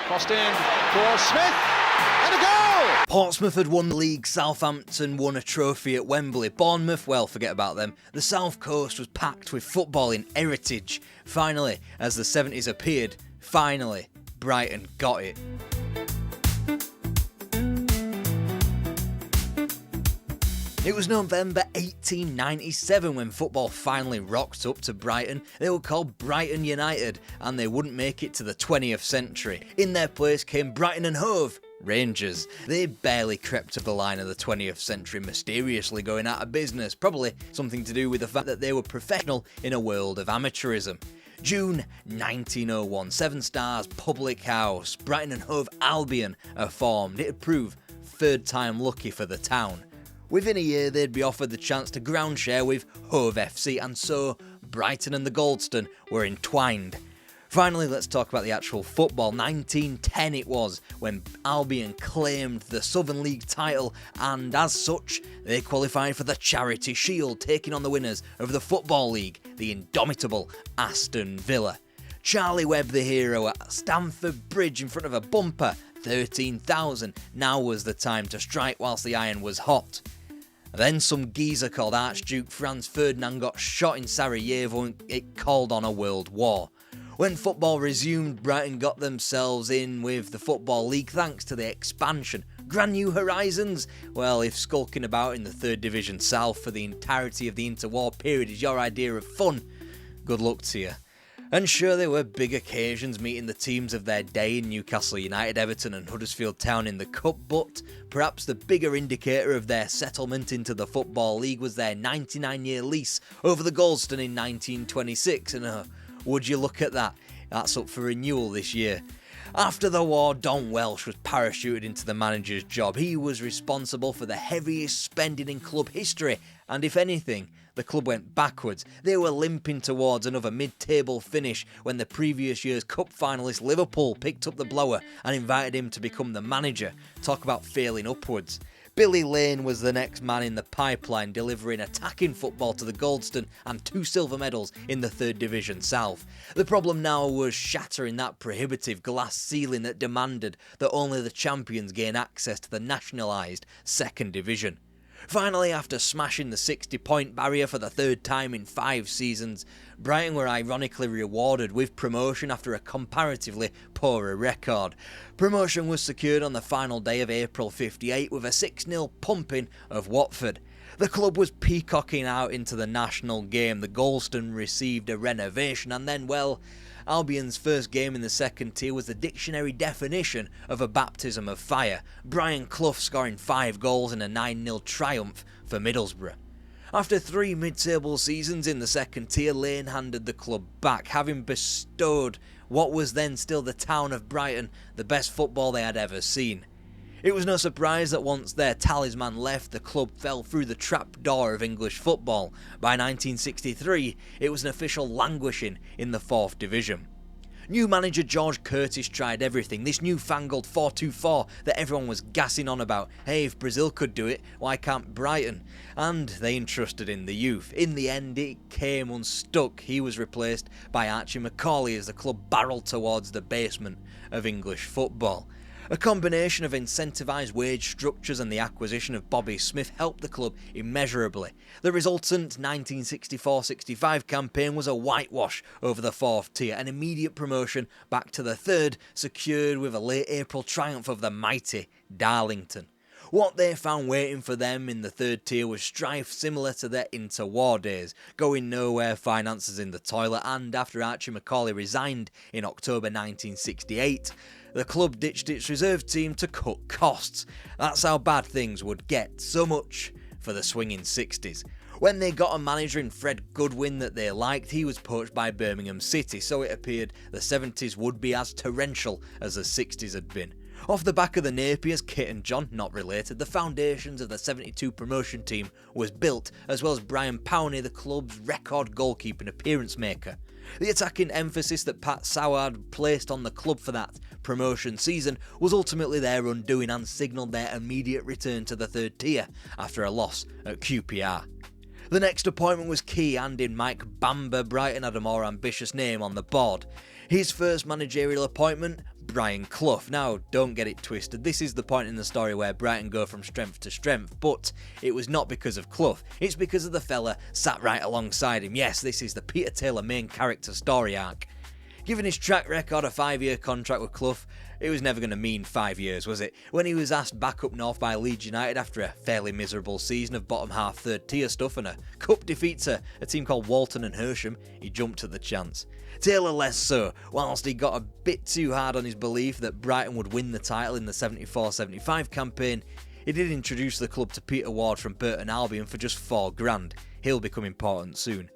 Crossed in for Smith, and a goal! Portsmouth had won the league, Southampton won a trophy at Wembley, Bournemouth, well, forget about them. The South Coast was packed with footballing heritage. Finally, as the 70s appeared, finally, Brighton got it. It was November 1897 when football finally rocked up to Brighton. They were called Brighton United, and they wouldn't make it to the 20th century. In their place came Brighton and Hove Rangers. They barely crept to the line of the 20th century, mysteriously going out of business, probably something to do with the fact that they were professional in a world of amateurism. June 1901, Seven Stars Public House, Brighton and Hove Albion are formed. It'd prove third time lucky for the town. Within a year, they'd be offered the chance to ground share with Hove FC, and so Brighton and the Goldstone were entwined. Finally, let's talk about the actual football. 1910 it was when Albion claimed the Southern League title, and as such, they qualified for the Charity Shield, taking on the winners of the Football League, the indomitable Aston Villa. Charlie Webb, the hero, at Stamford Bridge in front of a bumper, 13,000. Now was the time to strike whilst the iron was hot. Then some geezer called Archduke Franz Ferdinand got shot in Sarajevo, and it called on a world war. When football resumed, Brighton got themselves in with the Football League thanks to the expansion. Grand new horizons? Well, if skulking about in the 3rd Division South for the entirety of the interwar period is your idea of fun, good luck to you. And sure, there were big occasions meeting the teams of their day in Newcastle United, Everton and Huddersfield Town in the Cup, but perhaps the bigger indicator of their settlement into the Football League was their 99-year lease over the Goldstone in 1926, and would you look at that, that's up for renewal this year. After the war, Don Welsh was parachuted into the manager's job. He was responsible for the heaviest spending in club history, and if anything, the club went backwards. They were limping towards another mid-table finish when the previous year's cup finalist Liverpool picked up the blower and invited him to become the manager. Talk about failing upwards. Billy Lane was the next man in the pipeline, delivering attacking football to the Goldstone and 2 silver medals in the 3rd Division South. The problem now was shattering that prohibitive glass ceiling that demanded that only the champions gain access to the nationalised 2nd Division. Finally, after smashing the 60-point barrier for the 3rd time in 5 seasons, Brighton were ironically rewarded with promotion after a comparatively poorer record. Promotion was secured on the final day of April '58 with a 6-0 pumping of Watford. The club was peacocking out into the national game. The Goldstone received a renovation, and then, well, Albion's first game in the 2nd tier was the dictionary definition of a baptism of fire, Brian Clough scoring 5 goals in a 9-0 triumph for Middlesbrough. After 3 mid-table seasons in the 2nd tier, Lane handed the club back, having bestowed what was then still the town of Brighton the best football they had ever seen. It was no surprise that once their talisman left, the club fell through the trapdoor of English football. By 1963, it was an official languishing in the 4th Division. New manager George Curtis tried everything, this newfangled 4-2-4 that everyone was gassing on about. Hey, if Brazil could do it, why can't Brighton? And they entrusted in the youth. In the end, it came unstuck. He was replaced by Archie Macaulay as the club barrelled towards the basement of English football. A combination of incentivised wage structures and the acquisition of Bobby Smith helped the club immeasurably. The resultant 1964-65 campaign was a whitewash over the 4th tier, an immediate promotion back to the 3rd, secured with a late April triumph of the mighty Darlington. What they found waiting for them in the 3rd tier was strife similar to their interwar days, going nowhere, finances in the toilet, and after Archie Macaulay resigned in October 1968, the club ditched its reserve team to cut costs. That's how bad things would get. So much for the swinging 60s. When they got a manager in Fred Goodwin that they liked, he was poached by Birmingham City, so it appeared the 70s would be as torrential as the 60s had been. Off the back of the Napiers, Kit and John, not related, the foundations of the 72 promotion team was built, as well as Brian Powney, the club's record goalkeeping appearance maker. The attacking emphasis that Pat Soward placed on the club for that promotion season was ultimately their undoing and signalled their immediate return to the 3rd tier after a loss at QPR. The next appointment was key, and in Mike Bamber, Brighton had a more ambitious name on the board. His first managerial appointment, Brian Clough. Now, don't get it twisted, this is the point in the story where Brighton go from strength to strength, but it was not because of Clough, it's because of the fella sat right alongside him. Yes, this is the Peter Taylor main character story arc. Given his track record, a 5-year contract with Clough, it was never going to mean 5 years, was it? When he was asked back up north by Leeds United after a fairly miserable season of bottom half third tier stuff and a cup defeat to a team called Walton and Hersham, he jumped at the chance. Taylor less so, whilst he got a bit too hard on his belief that Brighton would win the title in the 74-75 campaign, he did introduce the club to Peter Ward from Brighton Hove Albion for just $4,000. He'll become important soon.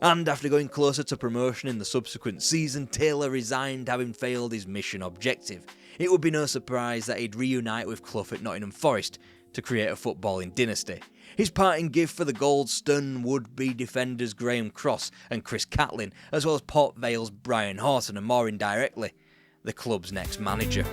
And after going closer to promotion in the subsequent season, Taylor resigned, having failed his mission objective. It would be no surprise that he'd reunite with Clough at Nottingham Forest to create a footballing dynasty. His parting gift for the Goldstone would be defenders Graham Cross and Chris Catlin, as well as Port Vale's Brian Horton, and more indirectly, the club's next manager.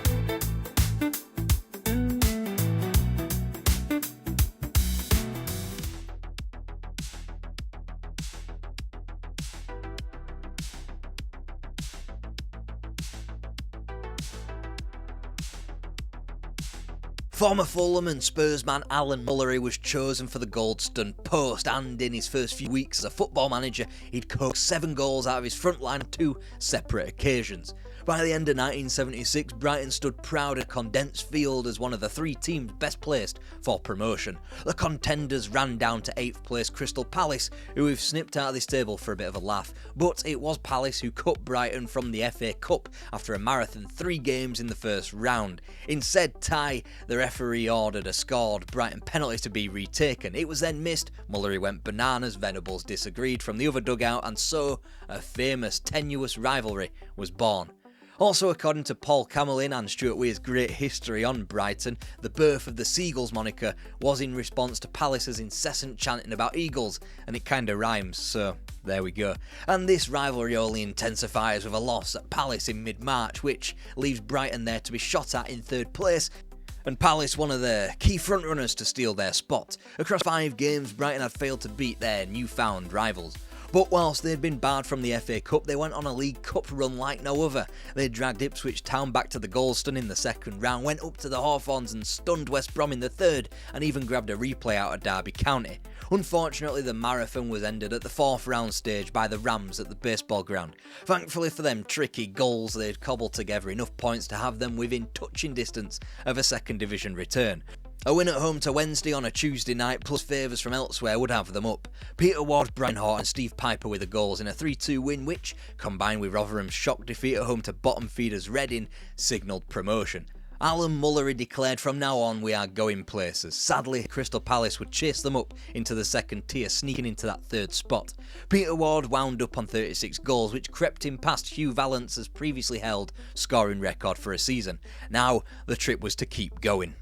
Former Fulham and Spurs man Alan Mullery was chosen for the Goldstone post, and in his first few weeks as a football manager, he'd coaxed 7 goals out of his front line on 2 separate occasions. By the end of 1976, Brighton stood proud at Condensed Field as one of the 3 teams best placed for promotion. The contenders ran down to 8th place Crystal Palace, who we've snipped out of this table for a bit of a laugh, but it was Palace who cut Brighton from the FA Cup after a marathon 3 games in the first round. In said tie, the referee ordered a scored Brighton penalty to be retaken. It was then missed, Mullery went bananas, Venables disagreed from the other dugout, and so a famous tenuous rivalry was born. Also, according to Paul Camillin and Stewart Weir's great history on Brighton, the birth of the Seagulls moniker was in response to Palace's incessant chanting about Eagles, and it kinda rhymes, so there we go. And this rivalry only intensifies with a loss at Palace in mid-March, which leaves Brighton there to be shot at in 3rd place, and Palace one of the key frontrunners to steal their spot. Across 5 games, Brighton had failed to beat their newfound rivals. But whilst they'd been barred from the FA Cup, they went on a League Cup run like no other. They dragged Ipswich Town back to the Goldstone in the 2nd round, went up to the Hawthorns and stunned West Brom in the 3rd, and even grabbed a replay out of Derby County. Unfortunately, the marathon was ended at the 4th round stage by the Rams at the baseball ground. Thankfully for them tricky goals, they'd cobbled together enough points to have them within touching distance of a 2nd division return. A win at home to Wednesday on a Tuesday night plus favours from elsewhere would have them up. Peter Ward, Brian Horton and Steve Piper with the goals in a 3-2 win which, combined with Rotherham's shock defeat at home to bottom feeders Reading, signalled promotion. Alan Mullery declared from now on we are going places. Sadly, Crystal Palace would chase them up into the 2nd tier, sneaking into that 3rd spot. Peter Ward wound up on 36 goals, which crept him past Hugh Valance's previously held scoring record for a season. Now, the trip was to keep going.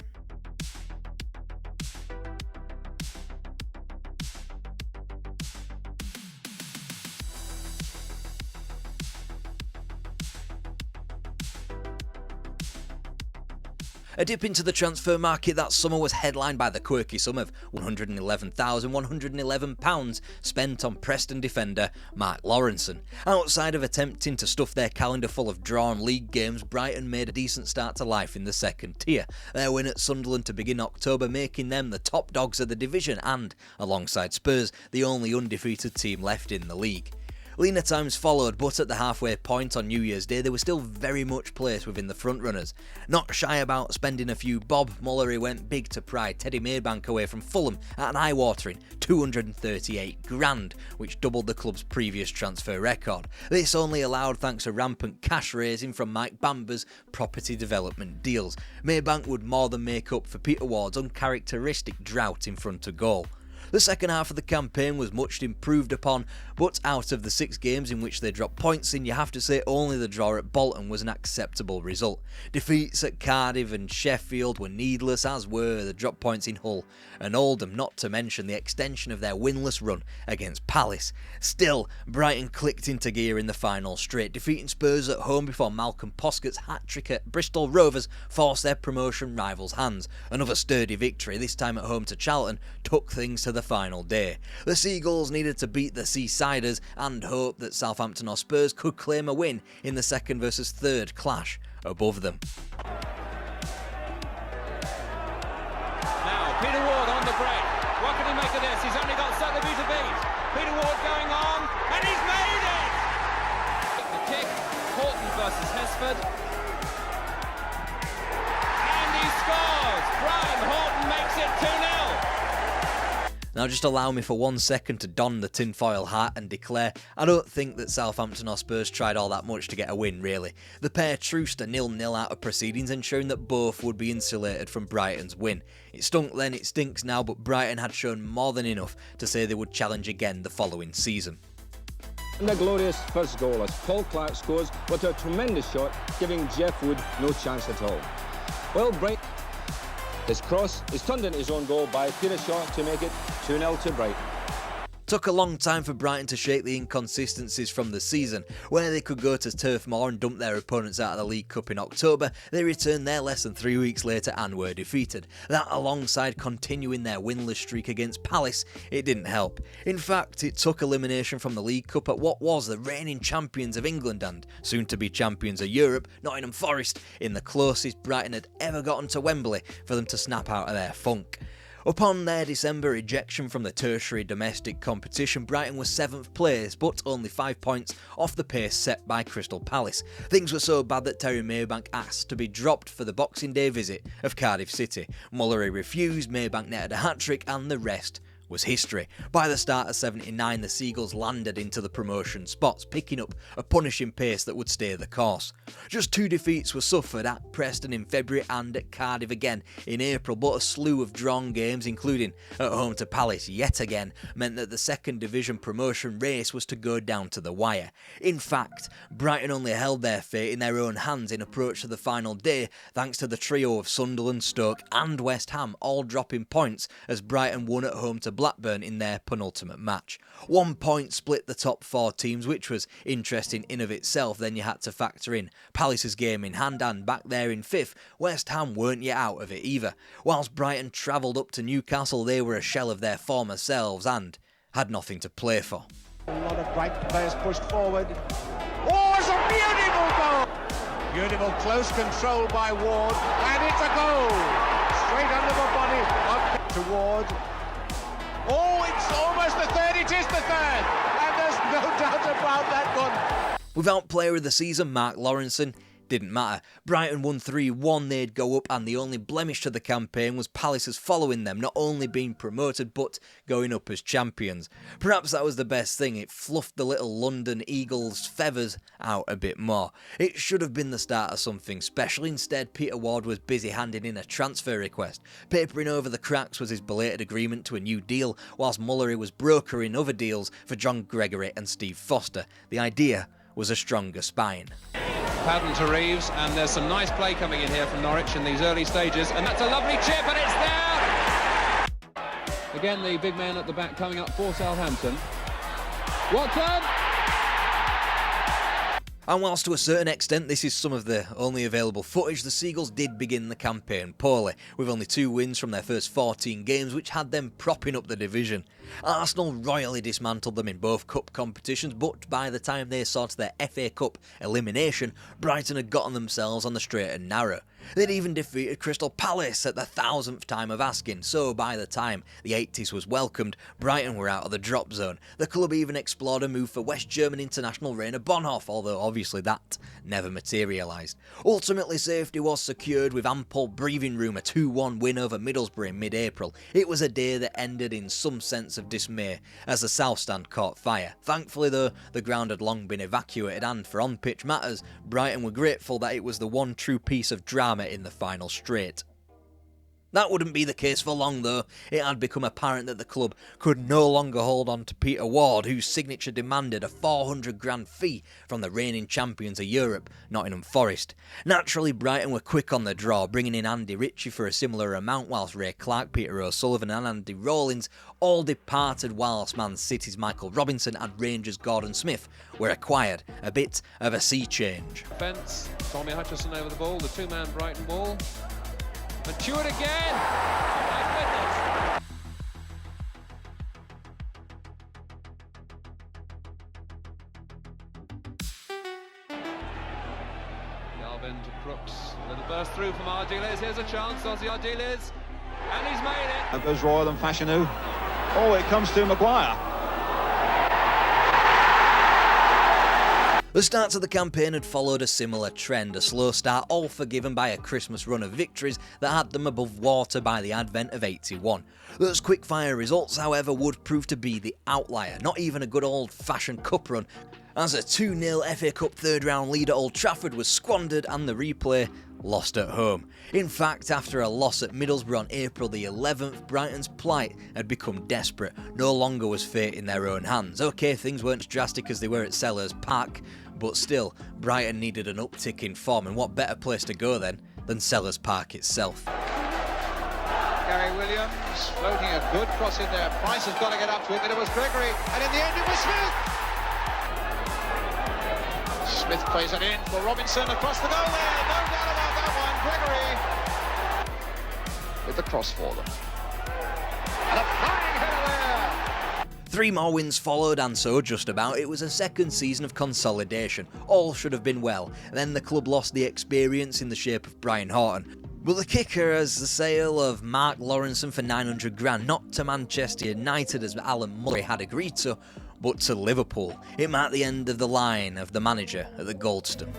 A dip into the transfer market that summer was headlined by the quirky sum of £111,111 spent on Preston defender Mark Lawrenson. Outside of attempting to stuff their calendar full of drawn league games, Brighton made a decent start to life in the 2nd tier. Their win at Sunderland to begin October making them the top dogs of the division and, alongside Spurs, the only undefeated team left in the league. Leaner times followed, but at the halfway point on New Year's Day they were still very much placed within the frontrunners. Not shy about spending a few bob, Mullery went big to pry Teddy Maybank away from Fulham at an eye-watering $238,000, which doubled the club's previous transfer record. This only allowed thanks to rampant cash raising from Mike Bamber's property development deals. Maybank would more than make up for Peter Ward's uncharacteristic drought in front of goal. The second half of the campaign was much improved upon, but out of the 6 games in which they dropped points in, you have to say only the draw at Bolton was an acceptable result. Defeats at Cardiff and Sheffield were needless, as were the drop points in Hull and Oldham, not to mention the extension of their winless run against Palace. Still, Brighton clicked into gear in the final straight, defeating Spurs at home before Malcolm Poskett's hat-trick at Bristol Rovers forced their promotion rivals' hands. Another sturdy victory, this time at home to Charlton, took things to the final day. The Seagulls needed to beat the Seasiders and hope that Southampton or Spurs could claim a win in the 2nd versus 3rd clash above them. Now, Peter Ward on the break. What can he make of this? He's only got Southampton to beat. Peter Ward going on, and he's made it! The kick, Horton versus Hesford. And he scores! Brian Horton makes it 2-0. Now just allow me for 1 second to don the tinfoil hat and declare I don't think that Southampton or Spurs tried all that much to get a win, really. The pair truced a 0-0 out of proceedings, ensuring that both would be insulated from Brighton's win. It stunk then, it stinks now, but Brighton had shown more than enough to say they would challenge again the following season. And a glorious first goal as Paul Clark scores with a tremendous shot, giving Jeff Wood no chance at all. Well, Brighton, his cross is turned into his own goal by Peter Shaw to make it 2-0 to Brighton. Took a long time for Brighton to shake the inconsistencies from the season. Where they could go to Turf Moor and dump their opponents out of the League Cup in October, they returned there less than 3 weeks later and were defeated. That, alongside continuing their winless streak against Palace, it didn't help. In fact, it took elimination from the League Cup at what was the reigning champions of England and soon-to-be champions of Europe, Nottingham Forest, in the closest Brighton had ever gotten to Wembley for them to snap out of their funk. Upon their December ejection from the tertiary domestic competition, Brighton was 7th place, but only 5 points off the pace set by Crystal Palace. Things were so bad that Terry Maybank asked to be dropped for the Boxing Day visit of Cardiff City. Mullery refused, Maybank netted a hat-trick, and the rest was history. By the start of 79, the Seagulls landed into the promotion spots, picking up a punishing pace that would stay the course. Just 2 defeats were suffered, at Preston in February and at Cardiff again in April, but a slew of drawn games, including at home to Palace yet again, meant that the second division promotion race was to go down to the wire. In fact, Brighton only held their fate in their own hands in approach to the final day, thanks to the trio of Sunderland, Stoke and West Ham all dropping points as Brighton won at home to Blackburn in their penultimate match. 1 point split the top 4 teams, which was interesting in of itself. Then you had to factor in Palace's game in hand, and back there in 5th, West Ham weren't yet out of it either. Whilst Brighton travelled up to Newcastle, they were a shell of their former selves and had nothing to play for. A lot of Brighton players pushed forward. Oh, it's a beautiful goal! Beautiful close control by Ward, and it's a goal! Straight under the body up to Ward. Oh, it's almost the third, it is the third, and there's no doubt about that one. Without player of the season Mark Lawrenson, didn't matter. Brighton won 3-1, they'd go up, and the only blemish to the campaign was Palace's following them, not only being promoted but going up as champions. Perhaps that was the best thing, it fluffed the little London Eagles' feathers out a bit more. It should have been the start of something special. Instead, Peter Ward was busy handing in a transfer request. Papering over the cracks was his belated agreement to a new deal, whilst Mullery was brokering other deals for John Gregory and Steve Foster. The idea was a stronger spine. Paddon to Reeves, and there's some nice play coming in here from Norwich in these early stages, and that's a lovely chip, and it's there! Again, the big man at the back coming up for Southampton. Watson! And whilst to a certain extent this is some of the only available footage, the Seagulls did begin the campaign poorly, with only 2 wins from their first 14 games, which had them propping up the division. Arsenal royally dismantled them in both cup competitions, but by the time they sorted their FA Cup elimination, Brighton had gotten themselves on the straight and narrow. They'd even defeated Crystal Palace at the 1000th time of asking, so by the time the 80s was welcomed, Brighton were out of the drop zone. The club even explored a move for West German international Rainer Bonhoff, although obviously that never materialised. Ultimately, safety was secured with ample breathing room, a 2-1 win over Middlesbrough in mid-April. It was a day that ended in some sense of dismay as the South Stand caught fire. Thankfully though, the ground had long been evacuated, and for on-pitch matters, Brighton were grateful that it was the one true piece of drama in the final straight. That wouldn't be the case for long though. It had become apparent that the club could no longer hold on to Peter Ward, whose signature demanded a 400 grand fee from the reigning champions of Europe, Nottingham Forest. Naturally, Brighton were quick on the draw, bringing in Andy Ritchie for a similar amount, whilst Ray Clark, Peter O'Sullivan and Andy Rawlins all departed, whilst Man City's Michael Robinson and Rangers' Gordon Smith were acquired. A bit of a sea change. Defence, Tommy Hutchison over the ball, the 2-man Brighton ball. And Stewart again! My goodness! The Into Crooks, little burst through from Ardiles. Here's a chance, Ozzy Ardiles, and he's made it. That goes Royal and Fashanu. Oh, it comes to Maguire. The start of the campaign had followed a similar trend, a slow start all forgiven by a Christmas run of victories that had them above water by the advent of '81. Those quick-fire results, however, would prove to be the outlier, not even a good old-fashioned cup run, as a 2-0 FA Cup third-round lead at Old Trafford was squandered and the replay lost at home. In fact, after a loss at Middlesbrough on April the 11th, Brighton's plight had become desperate. No longer was fate in their own hands. OK, things weren't as drastic as they were at Sellers Park, but still, Brighton needed an uptick in form, and what better place to go then than Sellers Park itself. Gary Williams floating a good cross in there. Price has got to get up to it, but it was Gregory, and in the end it was Smith. Smith plays it in for Robinson across the goal there. No doubt about that one. Gregory with the cross for them. And a flying header there. 3 more wins followed, and so just about it was a second season of consolidation. All should have been well. Then the club lost the experience in the shape of Brian Horton. But the kicker is the sale of Mark Lawrenson for 900 grand, not to Manchester United as Alan Mullery had agreed to, but to Liverpool. It marked the end of the line of the manager at the Goldstone.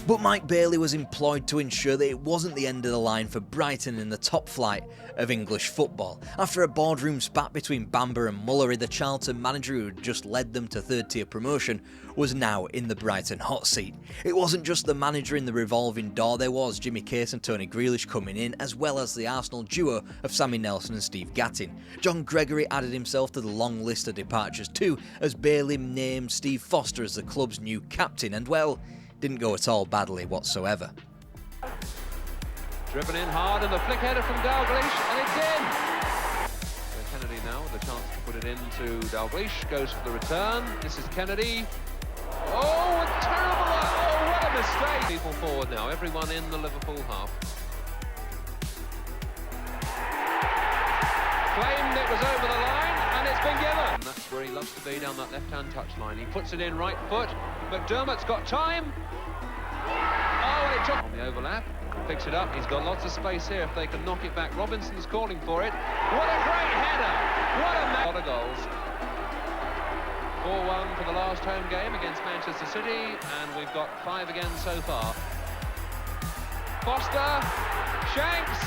But Mike Bailey was employed to ensure that it wasn't the end of the line for Brighton in the top flight of English football. After a boardroom spat between Bamber and Mullery, the Charlton manager who had just led them to third-tier promotion was now in the Brighton hot seat. It wasn't just the manager in the revolving door, there was Jimmy Case and Tony Grealish coming in, as well as the Arsenal duo of Sammy Nelson and Steve Gattin. John Gregory added himself to the long list of departures too, as Bailey named Steve Foster as the club's new captain, and well, didn't go at all badly whatsoever. Driven in hard and the flick header from Dalglish, and it's in! So Kennedy now with a chance to put it into Dalglish, goes for the return. This is Kennedy. Oh, a terrible... Oh, what a mistake! People forward now, everyone in the Liverpool half. Claimed it was over the line, and it's been given. And that's where he loves to be, down that left-hand touchline. He puts it in right foot. McDermott's got time. Oh, and it took on the overlap. Picks it up. He's got lots of space here if they can knock it back. Robinson's calling for it. What a great header! What a lot of goals. 4-1 for the last home game against Manchester City, and we've got 5 again so far. Foster, Shanks.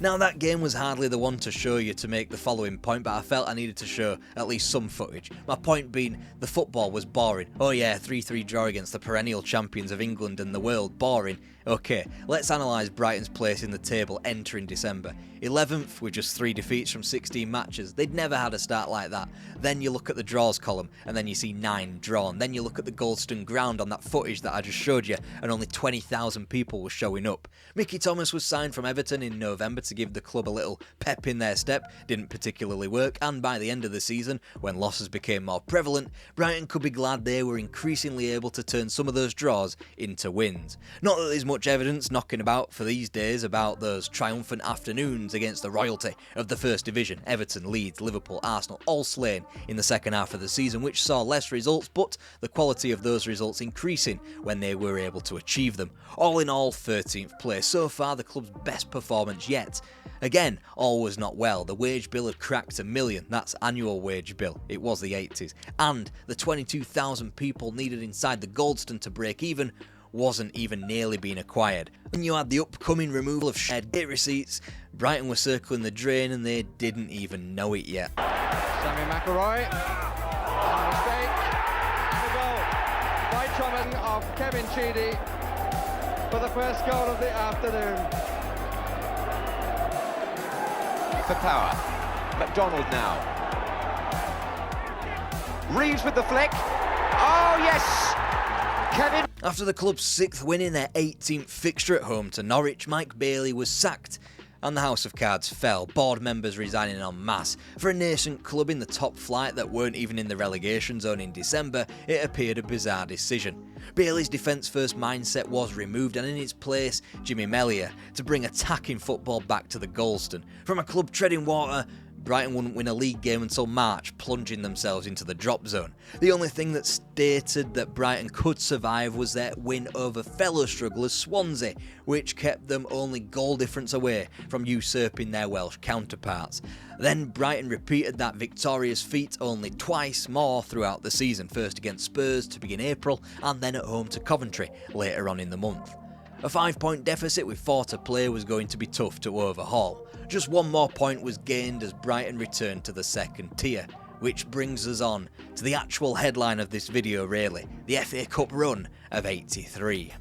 Now that game was hardly the one to show you to make the following point, but I felt I needed to show at least some footage. My point being, the football was boring. Oh yeah, 3-3 draw against the perennial champions of England and the world, boring. Okay, let's analyse Brighton's place in the table entering December. 11th with just 3 defeats from 16 matches. They'd never had a start like that. Then you look at the draws column and then you see 9 drawn. Then you look at the Goldstone ground on that footage that I just showed you and only 20,000 people were showing up. Mickey Thomas was signed from Everton in November to give the club a little pep in their step. Didn't particularly work, and by the end of the season, when losses became more prevalent, Brighton could be glad they were increasingly able to turn some of those draws into wins. Not that there's much evidence knocking about for these days about those triumphant afternoons against the royalty of the First Division, Everton, Leeds, Liverpool, Arsenal, all slain in the second half of the season, which saw less results, but the quality of those results increasing when they were able to achieve them. All in all, 13th place. So far, the club's best performance yet. Again, all was not well. The wage bill had cracked $1 million, that's annual wage bill, it was the 80s, and the 22,000 people needed inside the Goldstone to break even wasn't even nearly being acquired. When you had the upcoming removal of shared gate receipts, Brighton were circling the drain and they didn't even know it yet. Sammy McElroy, a mistake, and a goal by Thomas of Kevin Sheedy for the first goal of the afternoon. For power. McDonald now. Reeves with the flick. Oh, yes! Kevin. After the club's 6th win in their 18th fixture at home to Norwich, Mike Bailey was sacked and the House of Cards fell, board members resigning en masse. For a nascent club in the top flight that weren't even in the relegation zone in December, it appeared a bizarre decision. Bailey's defence-first mindset was removed, and in its place, Jimmy Mellier, to bring attacking football back to the Goldstone. From a club treading water, Brighton wouldn't win a league game until March, plunging themselves into the drop zone. The only thing that stated that Brighton could survive was their win over fellow strugglers Swansea, which kept them only goal difference away from usurping their Welsh counterparts. Then Brighton repeated that victorious feat only twice more throughout the season, first against Spurs to begin April and then at home to Coventry later on in the month. A 5-point deficit with 4 to play was going to be tough to overhaul. Just one more point was gained as Brighton returned to the second tier, which brings us on to the actual headline of this video really, the FA Cup run of '83.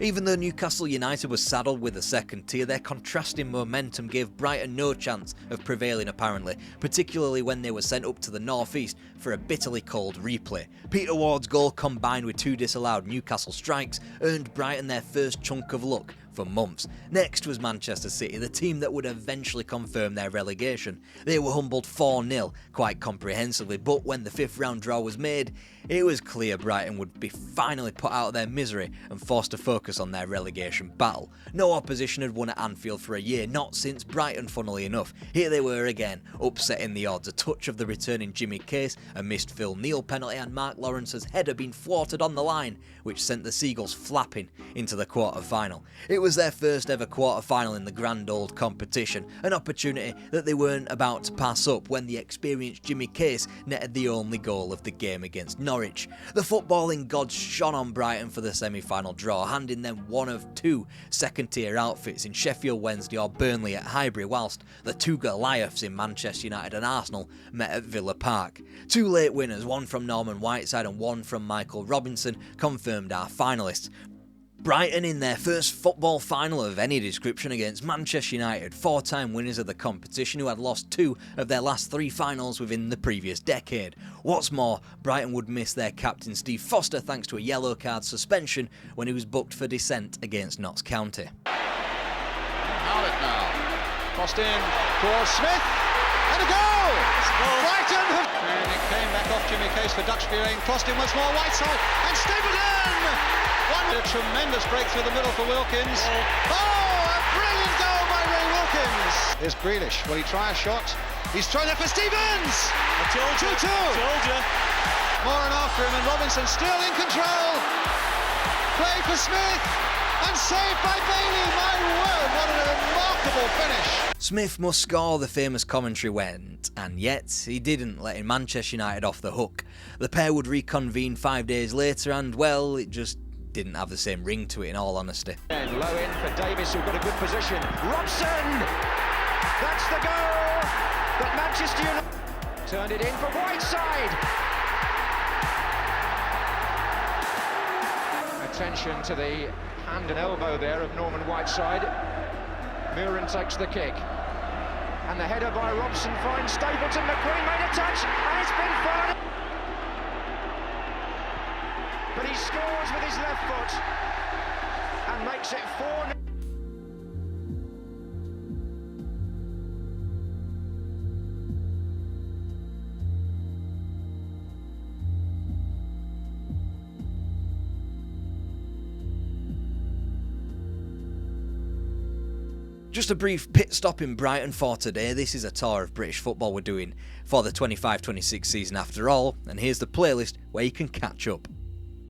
Even though Newcastle United was saddled with the second tier, their contrasting momentum gave Brighton no chance of prevailing apparently, particularly when they were sent up to the northeast for a bitterly cold replay. Peter Ward's goal combined with 2 disallowed Newcastle strikes earned Brighton their first chunk of luck for months. Next was Manchester City, the team that would eventually confirm their relegation. They were humbled 4-0 quite comprehensively, but when the 5th round draw was made, it was clear Brighton would be finally put out of their misery and forced to focus on their relegation battle. No opposition had won at Anfield for a year, not since Brighton funnily enough. Here they were again, upsetting the odds. A touch of the returning Jimmy Case, a missed Phil Neal penalty and Mark Lawrence's header being thwarted on the line, which sent the Seagulls flapping into the quarter-final. It was their first ever quarter-final in the grand old competition, an opportunity that they weren't about to pass up when the experienced Jimmy Case netted the only goal of the game against Norwich. The footballing gods shone on Brighton for the semi-final draw, handing them one of 2 second-tier outfits in Sheffield Wednesday or Burnley at Highbury, whilst the 2 Goliaths in Manchester United and Arsenal met at Villa Park. 2 late winners, one from Norman Whiteside and one from Michael Robinson, confirmed our finalists. Brighton in their first football final of any description against Manchester United, 4-time winners of the competition who had lost 2 of their last 3 finals within the previous decade. What's more, Brighton would miss their captain Steve Foster thanks to a yellow card suspension when he was booked for dissent against Notts County. Howlett now. Crossed in for Smith. And a goal! Brighton have... And it came back off Jimmy Case for Dutch Vierain. Crossed in once more, Whiteside. And Stapleton! One with a tremendous break through the middle for Wilkins. Oh, a brilliant goal by Ray Wilkins. Here's Grealish. Will he try a shot? He's thrown it for Stevens. I told you. 2-2. Told you. Moran after him and Robinson still in control. Play for Smith. And saved by Bailey. My word, what a remarkable finish. Smith must score, the famous commentary went, and yet he didn't, letting Manchester United off the hook. The pair would reconvene 5 days later and, well, it just didn't have the same ring to it in all honesty. And low in for Davis, who've got a good position. Robson! That's the goal! But Manchester United turned it in for Whiteside. Attention to the hand and elbow there of Norman Whiteside. Muren takes the kick. And the header by Robson finds Stapleton. McQueen made a touch, and it's been fouled. But he scores with his left foot and makes it 4-0. Just a brief pit stop in Brighton for today. This is a tour of British football we're doing for the 25-26 season after all, and here's the playlist where you can catch up.